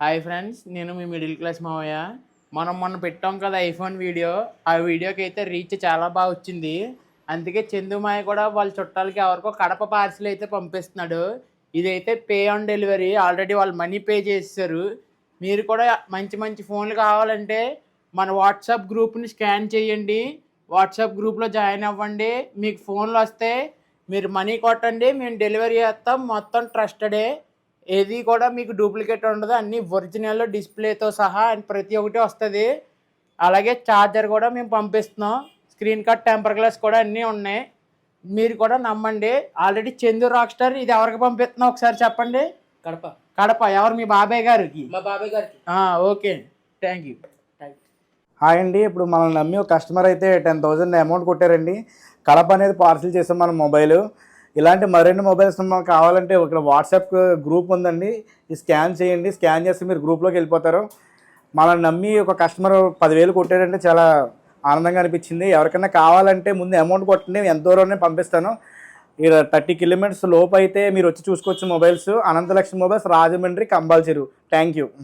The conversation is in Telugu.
హాయ్ ఫ్రెండ్స్, నేను మీ మిడిల్ క్లాస్ మావయ్య. మనం మొన్న పెట్టాం కదా ఐఫోన్ వీడియో. ఆ వీడియోకి అయితే రీచ్ చాలా బాగా వచ్చింది. అందుకే చందు మాయ కూడా వాళ్ళ చుట్టాలకి ఎవరికో కడప పార్సిల్ అయితే పంపిస్తున్నాడు. ఇదైతే పే ఆన్ డెలివరీ, ఆల్రెడీ వాళ్ళు మనీ పే చేసేసారు. మీరు కూడా మంచి మంచి ఫోన్లు కావాలంటే మన వాట్సాప్ గ్రూప్ని స్కాన్ చేయండి. వాట్సాప్ గ్రూప్లో జాయిన్ అవ్వండి. మీకు ఫోన్లు వస్తే మీరు మనీ కొట్టండి, మేము డెలివరీ చేస్తాం. మొత్తం ట్రస్టెడే, ఏది కూడా మీకు డూప్లికేట్ ఉండదు. అన్నీ ఒరిజినల్ డిస్ప్లేతో సహా అండ్ ప్రతి ఒక్కటి వస్తుంది. అలాగే ఛార్జర్ కూడా మేము పంపిస్తున్నాం. స్క్రీన్ కార్డ్, టెంపర్ గ్లాస్ కూడా అన్నీ ఉన్నాయి. మీరు కూడా నమ్మండి. Already Chandu rock star. ఇది ఎవరికి పంపిస్తున్నాం ఒకసారి చెప్పండి. కడప. కడప. ఎవరు? మీ బాబాయ్ గారికి. మా బాబాయ్ గారికి. Okay, thank you. హాయ్ అండి. ఇప్పుడు మనం నమ్మి ఒక కస్టమర్ అయితే 10,000 అమౌంట్ కొట్టారండి. కడప అనేది పార్సిల్ చేసాం మన మొబైల్. ఇలాంటి మరిన్ని మొబైల్స్ మనకు కావాలంటే ఇక్కడ వాట్సాప్ గ్రూప్ ఉందండి. ఈ స్కాన్ చేయండి. స్కాన్ చేస్తే మీరు గ్రూప్లోకి వెళ్ళిపోతారు. మనల్ని నమ్మి ఒక కస్టమర్ 10,000 కొట్టారంటే చాలా ఆనందంగా అనిపించింది. ఎవరికైనా కావాలంటే ముందు అమౌంట్ కొట్టండి, ఎంత దూరంనే పంపిస్తాను. ఇక్కడ 30 కిలోమీటర్స్ లోపు అయితే మీరు వచ్చి చూసుకోవచ్చు మొబైల్స్. అనంతలక్ష్మి మొబైల్స్, రాజమండ్రి, కంబాల్ చెరువు. Thank you.